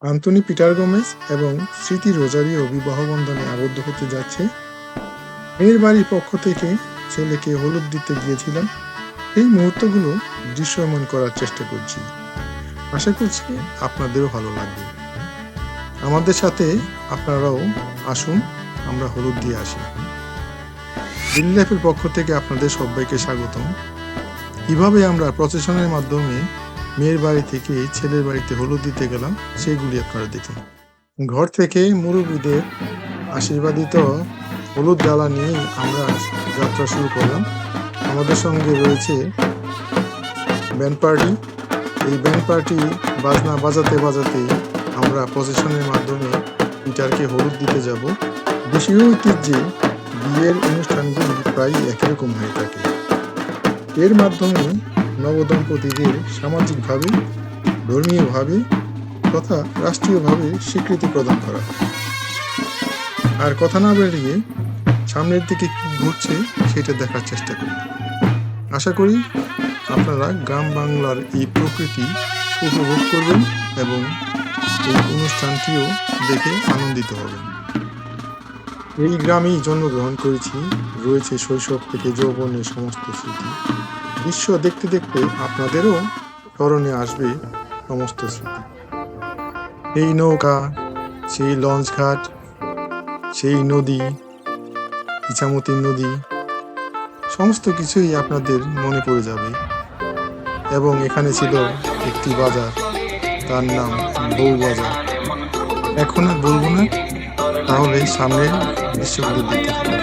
Antoni Peter Gomez এবং স্মৃতি Rosario বিবাহ বন্ধনে আবদ্ধ হতে যাচ্ছে। মেয়ের বাড়ির পক্ষ থেকে ছেলেকে হলুদ দিতে গিয়েছিলাম। এই মুহূর্তগুলো দৃশ্যমান করার চেষ্টা করছি। আশা করছি আপনাদেরও ভালো লাগবে। আমাদের সাথে আপনারাও আসুন, আমরা হলুদ দিয়ে আসি। ডেইলি লাইফের পক্ষ থেকে আপনাদের সবাইকে স্বাগতম। কিভাবে আমরা প্রসেশনের মাধ্যমে মেয়ের বাড়ি থেকে ছেলের বাড়িতে হলুদ দিতে গেলাম সেগুলি আপনারা দেখুন। ঘর থেকে মুরব্বীদের আশীর্বাদিত হলুদ ডালা নিয়েই আমরা যাত্রা শুরু করলাম। আমাদের সঙ্গে রয়েছে ব্যান্ড পার্টি। এই ব্যান্ড পার্টি বাজনা বাজাতে বাজাতে আমরা প্রসেশনের মাধ্যমে পিটারকে হলুদ দিতে যাব। দেশীয় ঐতিহ্যে বিয়ের অনুষ্ঠানগুলি প্রায় একই রকম হয়ে থাকে। এর মাধ্যমে নবদম্পতিদের সামাজিকভাবে, ধর্মীয়ভাবে তথা রাষ্ট্রীয়ভাবে স্বীকৃতি প্রদান করা হয়। আর কথা না বেরিয়ে সামনের দিকে কি ঘটছে সেটা দেখার চেষ্টা করি। আশা করি আপনারা গ্রাম বাংলার এই প্রকৃতি উপভোগ করবেন এবং এই অনুষ্ঠানটিও দেখে আনন্দিত হবেন। এই গ্রামেই জন্মগ্রহণ করেছি, রয়েছে শৈশব থেকে যৌবনের সমস্ত স্মৃতি। দৃশ্য দেখতে দেখতে আপনাদেরও স্মরণে আসবে সমস্ত স্মৃতি। এই নৌকা, সেই লঞ্চ ঘাট, সেই নদী, ইছামতি নদী, সমস্ত কিছুই আপনাদের মনে পড়ে যাবে। এবং এখানে ছিল একটি বাজার, তার নাম বউ বাজার। এখন আর বলবো না, তাহলে সামনের দৃশ্যগুলো দেখতে থাকুন।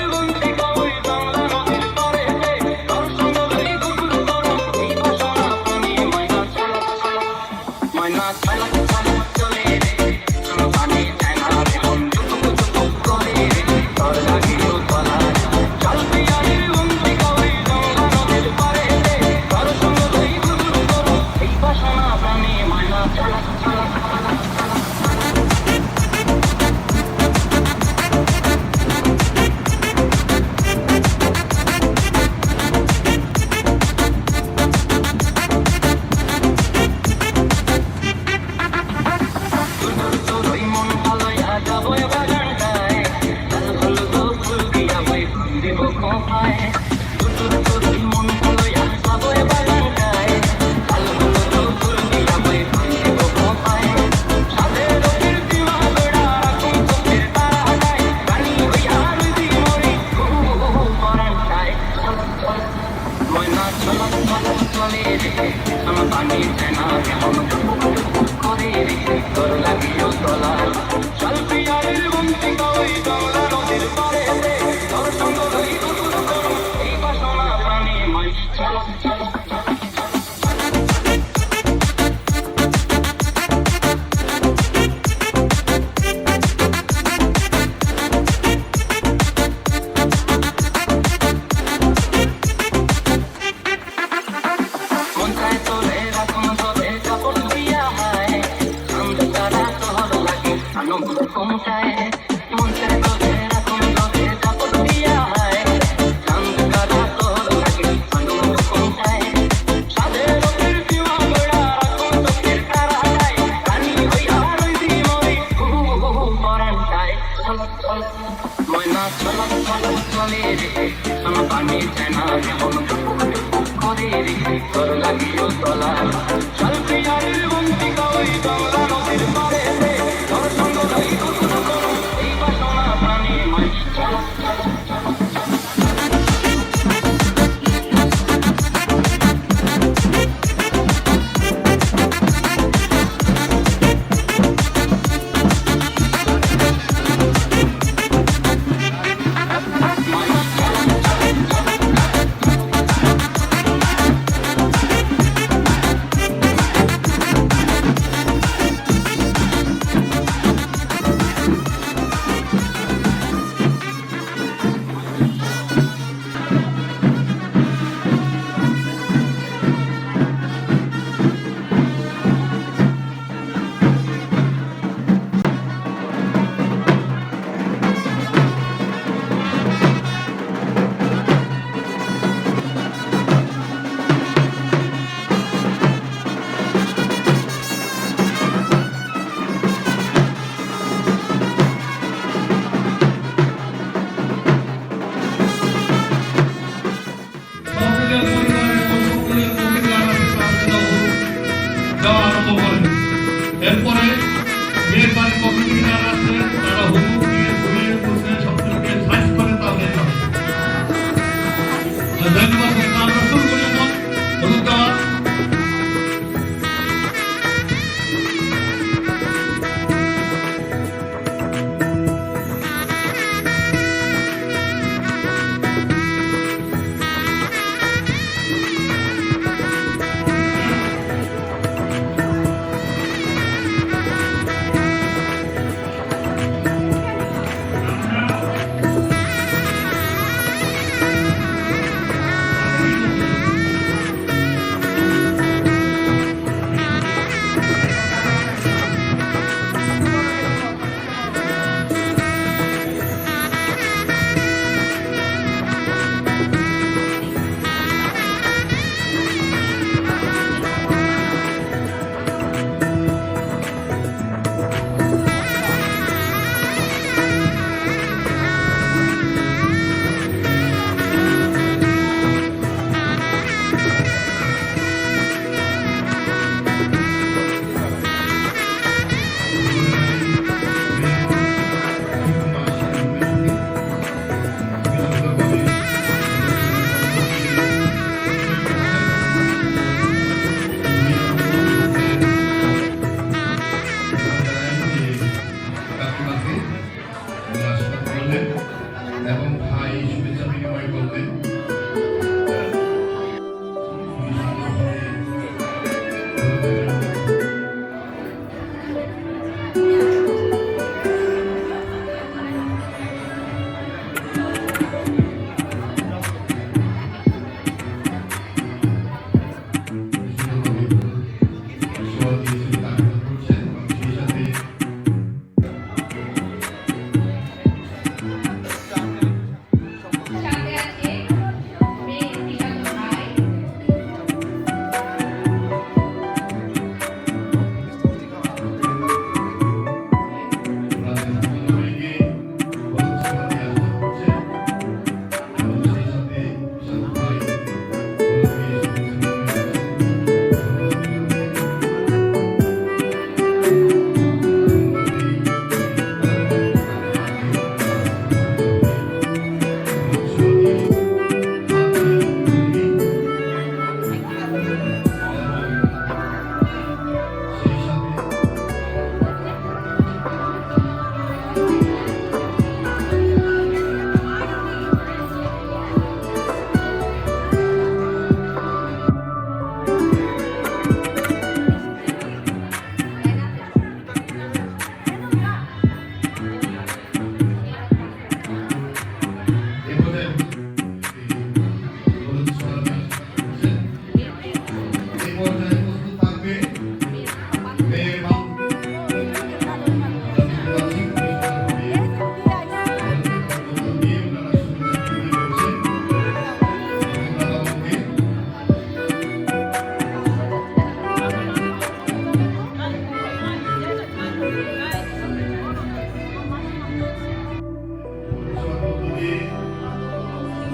সর্বপ্রতি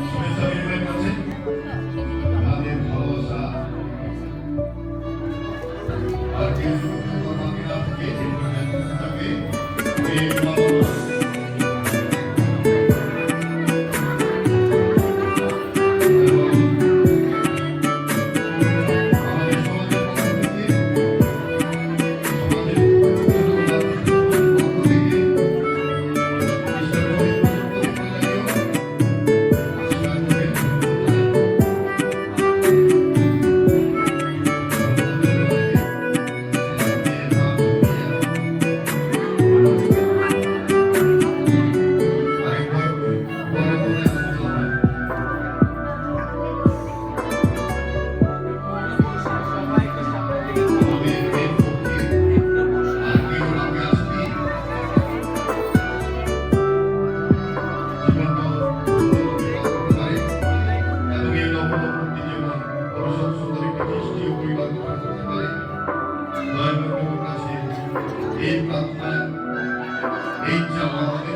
শুভেচ্ছা বিনিময় করছেন তাদের ভালোবাসা আর কেউ কর্মীরা থেকে থাকে এই ভালোবাসা এই প্রার্থনা এই চাওয়া